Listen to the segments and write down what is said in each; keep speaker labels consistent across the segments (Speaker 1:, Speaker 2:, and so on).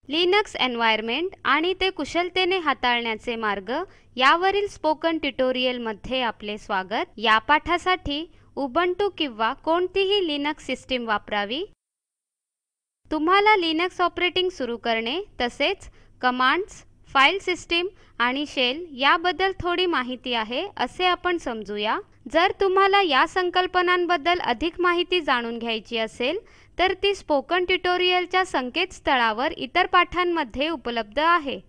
Speaker 1: Linux environment आणि ते कुशलतेने हाताळण्याचे मार्ग यावरील स्पोकन ट्युटोरियलमध्ये आपले स्वागत. या पाठासाठी उबुंटू किंवा कोणतीही लिनक्स सिस्टीम वापरावी. तुम्हाला लिनक्स ऑपरेटिंग सुरू करणे तसेच कमांड्स, फाईल सिस्टीम आणि शेल याबद्दल थोडी माहिती आहे असे आपण समजूया. जर तुम्हाला या संकल्पनांबद्दल अधिक माहिती जाणून घ्यायची असेल तर ती स्पोकन ट्युटोरियलच्या संकेतस्थळावर इतर पाठांमध्ये उपलब्ध आहे.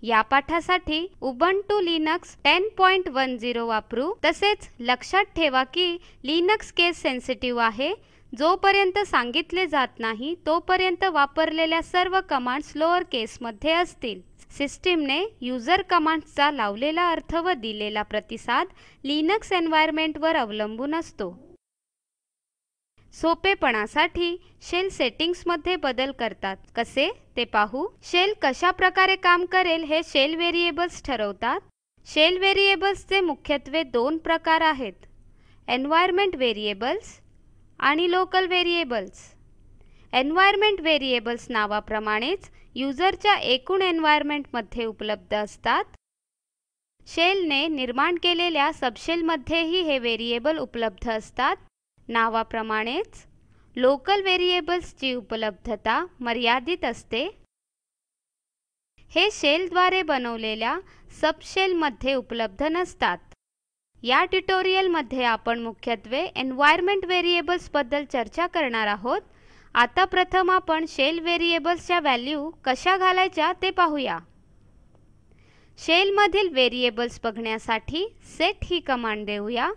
Speaker 1: या पाठासाठी उबुंटू लिनक्स 10.10 वापरू. तसेच लक्षात ठेवा की लिनक्स केस सेन्सिटिव्ह आहे. जोपर्यंत सांगितले जात नाही तोपर्यंत वापरलेल्या सर्व कमांड्स लोअर केसमध्ये असतील. सिस्टीमने यूजर कमांड्सचा लावलेला अर्थ व दिलेला प्रतिसाद लिनक्स एन्व्हायर्नमेंटवर अवलंबून असतो. सोपेपणासाठी शेल सेटिंग्समध्ये बदल करतात. कसे ते पाहू. शेल कशा प्रकारे काम करेल हे शेल व्हेरिएबल्स ठरवतात. शेल व्हेरिएबल्सचे मुख्यत्वे दोन प्रकार आहेत: एन्व्हायर्नमेंट व्हेरिएबल्स आणि लोकल व्हेरिएबल्स. एन्व्हायर्नमेंट व्हेरिएबल्स नावाप्रमाणेच यूजरच्या एकूण एन्व्हायर्नमेंटमध्ये उपलब्ध असतात. शेलने निर्माण केलेल्या सबशेलमध्येही हे व्हेरिएबल उपलब्ध असतात. नावाप्रमाणेच लोकल व्हेरिएबल्सची उपलब्धता मर्यादित असते. हे शेलद्वारे बनवलेल्या सबशेलमध्ये उपलब्ध नसतात. या ट्युटोरियलमध्ये आपण मुख्यत्वे एन्व्हायर्नमेंट व्हेरिएबल्स बद्दल चर्चा करणार आहोत. आता प्रथम आपण शेल व्हेरिएबल्सच्या व्हॅल्यू कशा घालायच्या ते पाहूया. शेलमधील व्हेरिएबल्स बघण्यासाठी सेट ही कमांड देऊया.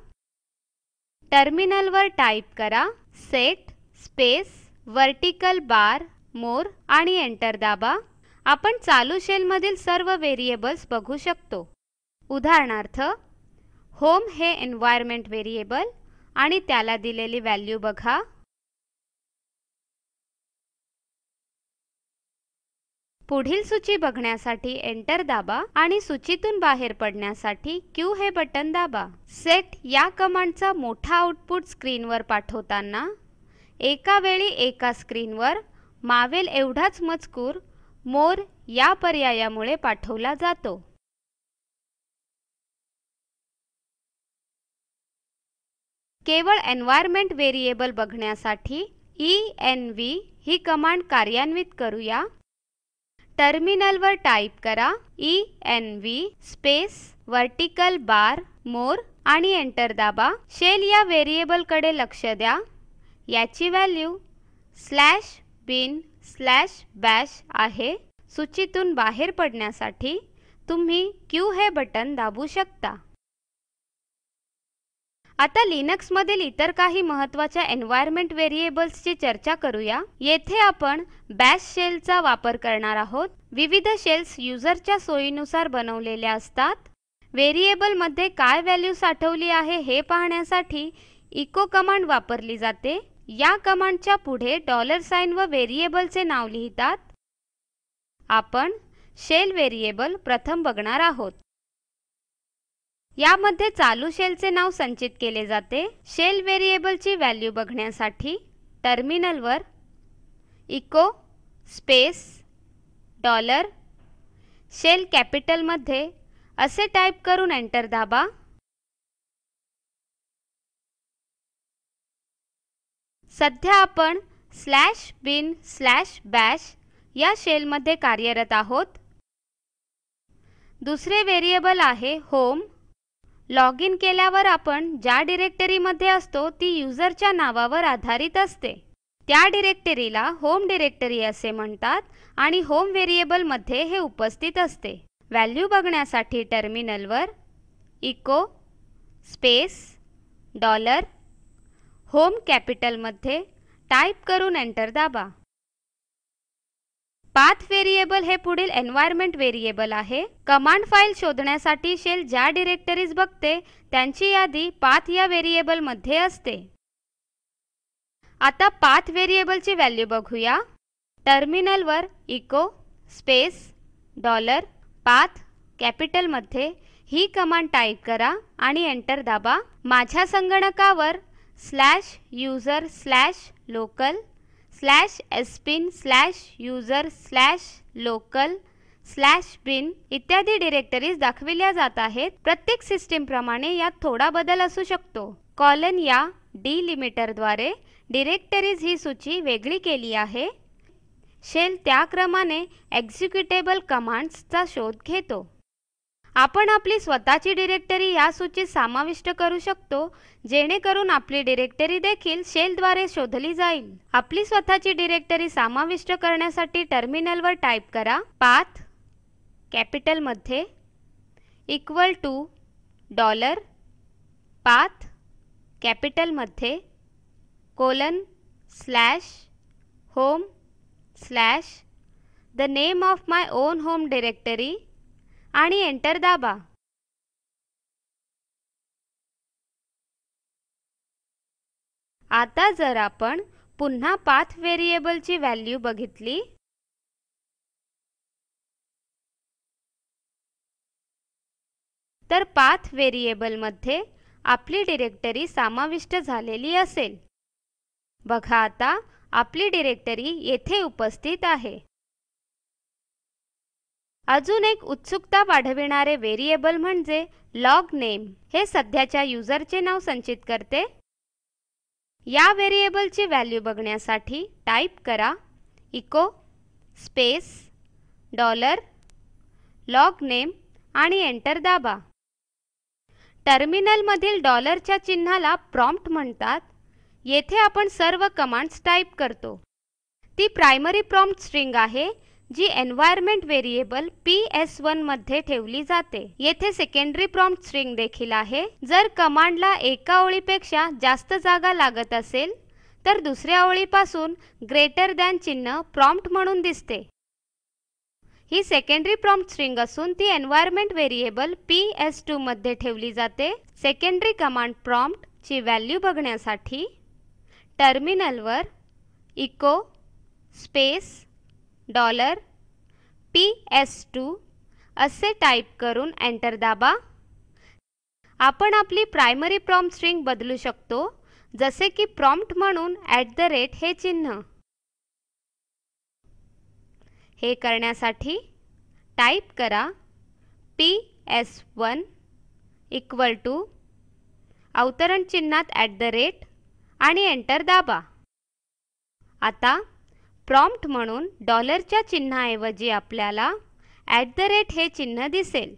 Speaker 1: टर्मिनलवर टाईप करा सेट स्पेस वर्टिकल बार मोर आणि एंटर दाबा. आपण चालू शेलमधील सर्व व्हेरिएबल्स बघू शकतो. उदाहरणार्थ होम हे एन्व्हायर्नमेंट व्हेरिएबल आणि त्याला दिलेली व्हॅल्यू बघा. पुढील सूची बघण्यासाठी एंटर दाबा आणि सूचीतून बाहेर पडण्यासाठी क्यू हे बटन दाबा. सेट या कमांडचा मोठा आउटपुट स्क्रीनवर पाठवताना एका वेळी एका स्क्रीनवर मावेल एवढाच मजकूर मोर या पर्यायामुळे पाठवला जातो. केवळ एन्व्हायर्नमेंट व्हेरिएबल बघण्यासाठी env ही कमांड कार्यान्वित करूया. टर्मिनलवर टाईप करा env स्पेस वर्टिकल बार मोर आणि एंटर दाबा. शेल या व्हेरिएबलकडे लक्ष द्या. याची व्हॅल्यू /bin/bash आहे. सूचीतून बाहेर पडण्यासाठी तुम्ही क्यू हे बटन दाबू शकता. आता लिनक्समधील इतर काही महत्त्वाच्या एन्व्हायर्नमेंट व्हेरिएबल्सची चर्चा करूया. येथे आपण बॅश शेलचा वापर करणार आहोत. विविध शेल्स यूजरच्या सोयीनुसार बनवलेल्या असतात. व्हेरिएबलमध्ये काय व्हॅल्यू साठवली आहे हे पाहण्यासाठी इको कमांड वापरली जाते. या कमांडच्या पुढे $साइन व व्हेरिएबलचे नाव लिहितात. आपण शेल व्हेरिएबल प्रथम बघणार आहोत. यामध्ये चालू शेलचे नाव संचित केले जाते. शेल व्हेरिएबलची व्हॅल्यू बघण्यासाठी टर्मिनलवर इको स्पेस डॉलर शेल कॅपिटलमध्ये असे टाईप करून एंटर दाबा. सध्या आपण /bin/bash या शेलमध्ये कार्यरत आहोत. दुसरे व्हेरिएबल आहे होम. लॉग इन केल्यावर आपण ज्या डिरेक्टरीमध्ये असतो ती यूजरच्या नावावर आधारित असते. त्या डिरेक्टरीला होम डिरेक्टरी असे म्हणतात आणि होम व्हेरिएबलमध्ये हे उपस्थित असते. व्हॅल्यू बघण्यासाठी टर्मिनलवर इको स्पेस डॉलर होम कॅपिटलमध्ये टाईप करून एंटर दाबा. पाथ व्हेरिएबल हे पुढील एन्व्हायर्नमेंट व्हेरिएबल आहे. कमांड फाईल शोधण्यासाठी शेल ज्या डिरेक्टरीज बघते त्यांची यादी पाथ या व्हेरिएबलमध्ये असते. आता पाथ व्हेरिएबलची व्हॅल्यू बघूया. टर्मिनलवर इको स्पेस डॉलर पाथ कॅपिटलमध्ये ही कमांड टाईप करा आणि एंटर दाबा. माझ्या संगणकावर /user/local /spin/user/local/bin इत्यादी डिरेक्टरीज दाखविल्या जात आहेत. प्रत्येक सिस्टीम प्रमाणे यात थोडा बदल असू शकतो. कॉलन या डिलिमिटरद्वारे डिरेक्टरीज ही सूची वेगळी केली आहे. शेल त्या क्रमाने एक्झिक्युटेबल कमांड्सचा शोध घेतो. आपण आपली स्वतःची डिरेक्टरी या सूचीत समाविष्ट करू शकतो, जेणेकरून आपली डिरेक्टरी देखील शेलद्वारे शोधली जाईल. आपली स्वतःची डिरेक्टरी समाविष्ट करण्यासाठी टर्मिनलवर टाईप करा पाथ कॅपिटलमध्ये $path कॅपिटलमध्ये :home/the name of my own home directory आणि एंटर दाबा. आता जर आपण पुन्हा पाथ व्हेरिएबलची व्हॅल्यू बघितली तर पाथ व्हेरिएबलमध्ये आपली डिरेक्टरी समाविष्ट झालेली असेल. बघा आता आपली डिरेक्टरी येथे उपस्थित आहे. अजून एक उत्सुकता वाढविणारे व्हेरिएबल म्हणजे लॉग नेम. हे सध्याच्या युजरचे नाव संचित करते. या व्हेरिएबलची व्हॅल्यू बघण्यासाठी टाईप करा इको स्पेस $logName आणि एंटर दाबा. टर्मिनलमधील डॉलरच्या चिन्हाला प्रॉम्प्ट म्हणतात. येथे आपण सर्व कमांड्स टाईप करतो. ती प्रायमरी प्रॉम्प्ट स्ट्रिंग आहे जी एन्व्हायर्नमेंट व्हेरिएबल PS1 मध्ये ठेवली जाते. येथे सेकंडरी प्रॉम्प्ट स्ट्रिंग देखील आहे. जर कमांडला एका ओळीपेक्षा जास्त जागा लागत असेल तर दुसऱ्या ओळीपासून ग्रेटर दॅन चिन्ह प्रॉम्प्ट म्हणून दिसते. ही सेकंडरी प्रॉम्प्ट स्ट्रिंग असून ती एन्व्हायर्नमेंट व्हेरिएबल PS2 मध्ये ठेवली जाते. सेकंडरी कमांड प्रॉम्प्ट ची व्हॅल्यू बघण्यासाठी टर्मिनलवर इको स्पेस $PS2 असे टाईप करून एंटर दाबा. आपण आपली प्रायमरी प्रॉम्प्ट स्ट्रिंग बदलू शकतो, जसे की प्रॉम्प्ट म्हणून @ हे चिन्ह. हे करण्यासाठी टाईप करा PS1 अवतरण चिन्हात @ आणि एंटर दाबा. आता प्रॉम्प्ट म्हणून डॉलरच्या चिन्हाऐवजी आपल्याला @ हे चिन्ह दिसेल.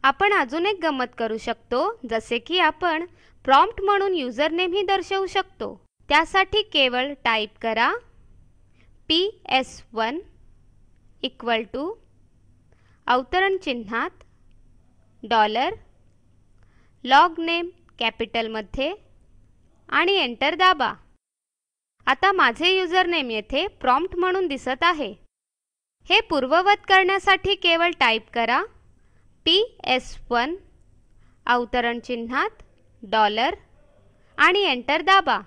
Speaker 1: आपण अजून एक गंमत करू शकतो, जसे की आपण प्रॉम्प्ट म्हणून युजरनेम ही दर्शवू शकतो. त्यासाठी केवळ टाईप करा PS1 अवतरण चिन्हात $logName कॅपिटलमध्ये आणि एंटर दाबा. आता माझे युजरनेम येथे प्रॉम्प्ट म्हणून दिसत आहे. हे पूर्ववत करण्यासाठी केवळ टाईप करा PS1 अवतरण चिन्हात $, आणि एंटर दाबा.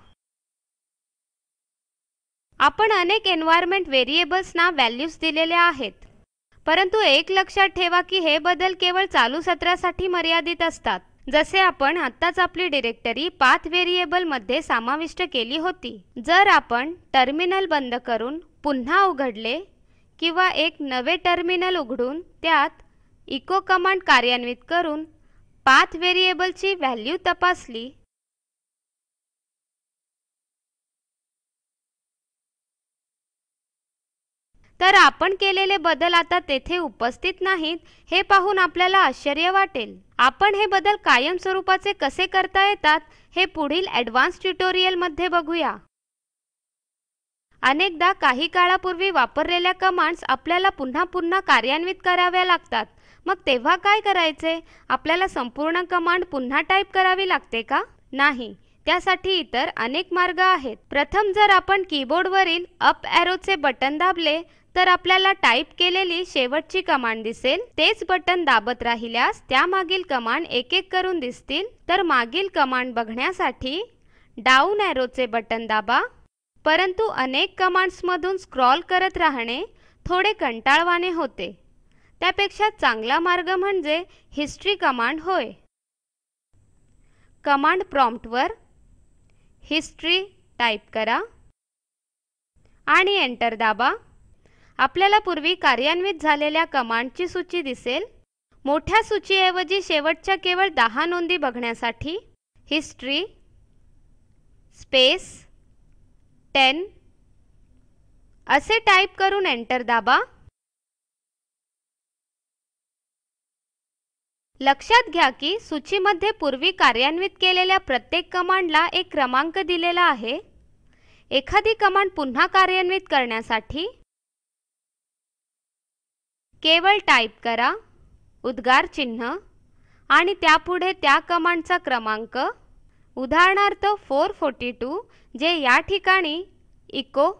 Speaker 1: आपण अनेक एन्व्हायर्नमेंट व्हेरिएबल्सना व्हॅल्यूज दिलेल्या आहेत. परंतु एक लक्षात ठेवा की हे बदल केवळ चालू सत्रासाठी मर्यादित असतात. जसे आपण आत्ताच आपली डिरेक्टरी पाथ व्हेरिएबल मध्ये समाविष्ट केली होती. जर आपण टर्मिनल बंद करून पुन्हा उघडले किंवा एक नवे टर्मिनल उघडून त्यात इको कमांड कार्यान्वित करून पाथ व्हेरिएबलची व्हॅल्यू तपासली तर आपण केलेले बदल आता तेथे उपस्थित नाहीत हे पाहून आपल्याला आश्चर्य वाटेल. आपण हे बदल कायमस्वरूपाचे कसे करता येतात हे पुढील ॲडव्हान्स ट्युटोरियल मध्ये बघूया. अनेकदा काही काळापूर्वी वापरलेल्या कमांड्स आपल्याला पुन्हा पुन्हा कार्यान्वित कराव्या लागतात. मग तेव्हा काय करायचे? आपल्याला संपूर्ण कमांड पुन्हा टाईप करावी लागते का? नाही. त्यासाठी इतर अनेक मार्ग आहेत. प्रथम जर आपण कीबोर्डवरील अप ॲरोचे बटन दाबले तर आपल्याला टाईप केलेली शेवटची कमांड दिसेल. तेच बटन दाबत राहिल्यास त्यामागील कमांड एक एक करून दिसतील. तर मागील कमांड बघण्यासाठी डाऊन ॲरोचे बटन दाबा. परंतु अनेक कमांड्समधून स्क्रॉल करत राहणे थोडे कंटाळवाणे होते. त्यापेक्षा चांगला मार्ग म्हणजे हिस्ट्री कमांड होय. कमांड प्रॉम्प्टवर हिस्ट्री टाईप करा आणि एंटर दाबा. आपल्याला पूर्वी कार्यान्वित झालेल्या कमांडची सूची दिसेल. मोठ्या सूचीऐवजी शेवटच्या केवळ 10 नोंदी बघण्यासाठी हिस्ट्री स्पेस 10 असे टाईप करून एंटर दाबा. लक्षात घ्या की सूचीमध्ये पूर्वी कार्यान्वित केलेल्या प्रत्येक कमांडला एक क्रमांक दिलेला आहे. एखादी कमांड पुन्हा कार्यान्वित करण्यासाठी केवळ टाईप करा उद्गार चिन्ह आणि त्यापुढे त्या कमांडचा क्रमांक, उदाहरणार्थ 442, जे या ठिकाणी एचो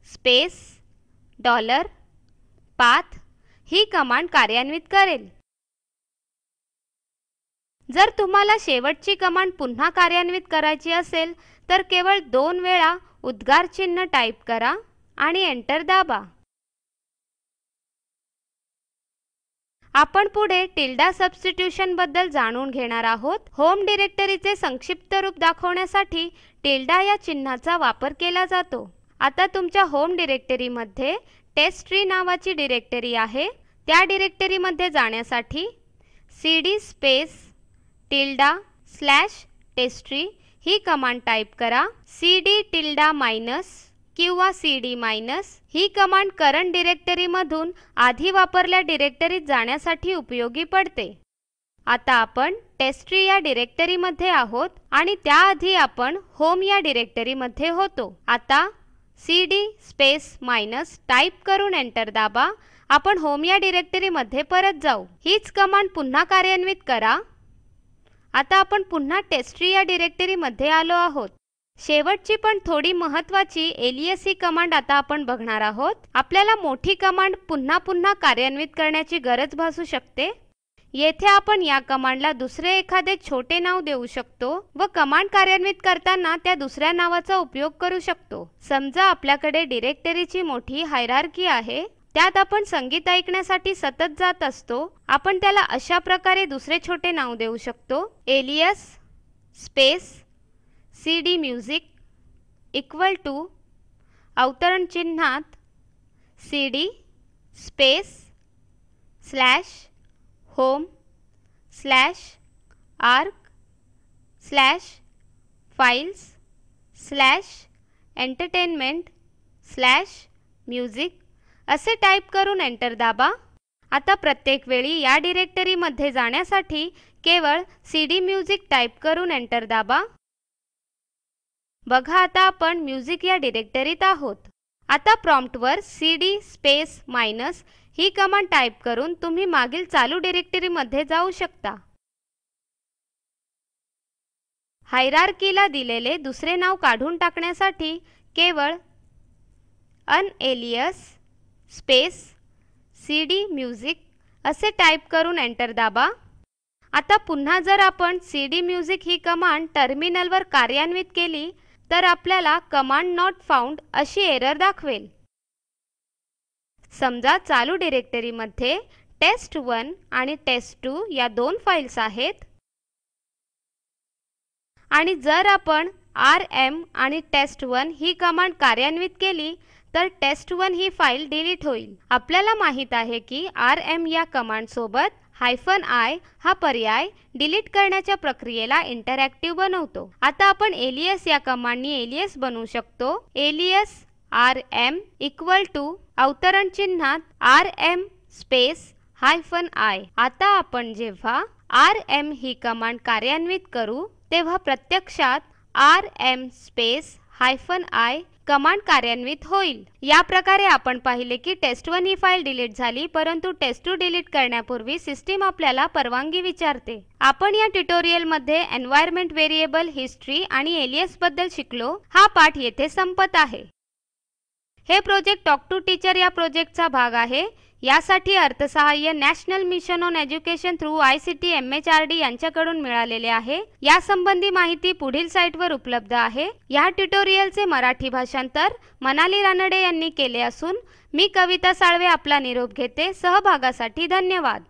Speaker 1: स्पेस $पाथ ही कमांड कार्यान्वित करेल. जर तुम्हाला शेवटची कमांड पुन्हा कार्यान्वित करायची असेल तर केवळ 2 वेळा उद्गार चिन्ह टाईप करा आणि एंटर दाबा. आपण पुढे टिल्डा सबस्टिट्यूशन बद्दल जाणून घेणार आहोत. होम डिरेक्टरीचे संक्षिप्त रूप दाखवण्यासाठी टिल्डा या चिन्हाचा वापर केला जातो. आता तुमच्या होम डिरेक्टरीमध्ये टेस्टट्री नावाची डिरेक्टरी आहे. त्या डिरेक्टरीमध्ये जाण्यासाठी सीडी स्पेस ~/टेस्टट्री ही कमांड टाईप करा. सीडी टिल्डा मायनस किंवा सीडी मायनस ही कमांड करंट डिरेक्टरीमधून आधी वापरल्या डिरेक्टरीत जाण्यासाठी उपयोगी पडते. आता आपण टेस्टट्री या डिरेक्टरीमध्ये आहोत आणि त्याआधी आपण होम या डिरेक्टरीमध्ये होतो. आता सीडी स्पेस मायनस टाईप करून एंटर दाबा. आपण होम या डिरेक्टरीमध्ये परत जाऊ. हीच कमांड पुन्हा कार्यान्वित करा. आता आपण पुन्हा टेस्टट्री या डिरेक्टरीमध्ये आलो आहोत. शेवटची पण थोडी महत्त्वाची एलियस ही कमांड आता आपण बघणार आहोत. आपल्याला मोठी कमांड पुन्हा पुन्हा कार्यान्वित करण्याची गरज भासू शकते. येथे आपण या कमांडला दुसरे एखादे छोटे नाव देऊ शकतो व कमांड कार्यान्वित करताना त्या दुसऱ्या नावाचा उपयोग करू शकतो. समजा आपल्याकडे डिरेक्टरीची मोठी हायरार्की आहे. त्यात आपण संगीत ऐकण्यासाठी सतत जात असतो. आपण त्याला अशा प्रकारे दुसरे छोटे नाव देऊ शकतो. Alias space cd music equal to अवतरण चिन्हात cd space /home /arc /files /entertainment /music असे टाईप करून एंटर दाबा. आता प्रत्येक वेळी या डिरेक्टरीमध्ये जाण्यासाठी केवळ सीडी म्युझिक टाईप करून एंटर दाबा. बघा आता आपण म्युझिक या डिरेक्टरीत आहोत. आता प्रॉम्प्टवर सीडी स्पेस मायनस ही कमांड टाईप करून तुम्ही मागील चालू डिरेक्टरीमध्ये जाऊ शकता. हायरार्कीला दिलेले दुसरे नाव काढून टाकण्यासाठी केवळ अनएलियस स्पेस सीडी म्युझिक असे टाईप करून एंटर दाबा. आता पुन्हा जर आपण सीडी म्युझिक ही कमांड टर्मिनलवर कार्यान्वित केली तर आपल्याला कमांड नॉट फाउंड अशी एरर दाखवेल. समजा चालू डिरेक्टरीमध्ये टेस्ट1 आणि टेस्ट2 या 2 फाईल्स आहेत आणि जर आपण rm आणि टेस्ट1 ही कमांड कार्यान्वित केली तर टेस्ट1 ही फाईल डिलीट होईल. आपल्याला माहित आहे की rm या कमांड सोबत -i हा पर्याय डिलीट करण्याच्या प्रक्रियेला इंटरॅक्टिव्ह बनवतो. आता आपण एलियस या कमांडनी एलियस बनवू शकतो. एलियस rm इक्वल टू अवतरण चिन्हात rm स्पेस -i. आता आपण जेव्हा rm ही कमांड कार्यान्वित करू तेव्हा प्रत्यक्षात rm स्पेस -i कमांड कार्यान्वित होईल. या प्रकारे आपण पाहिले की टेस्ट1 ही फाईल डिलीट झाली, परंतु टेस्ट2 डिलीट करण्यापूर्वी सिस्टीम आपल्याला परवानगी विचारते. आपण या ट्युटोरियलमध्ये एन्व्हायर्नमेंट व्हेरिएबल, हिस्ट्री आणि एलियस बद्दल शिकलो. हा पाठ येथे संपत आहे. हे प्रोजेक्ट टॉक टू टीचर या प्रोजेक्टचा भाग आहे. यासाठी अर्थसहाय्य national mission on education through ICT MHRD यांच्याकडून मिळालेले आहे. यासंबंधी माहिती पुढील साईटवर उपलब्ध आहे. या ट्युटोरियलचे मराठी भाषांतर मनाली रानडे यांनी केले असून मी कविता साळवे आपला निरोप घेते. सहभागासाठी धन्यवाद.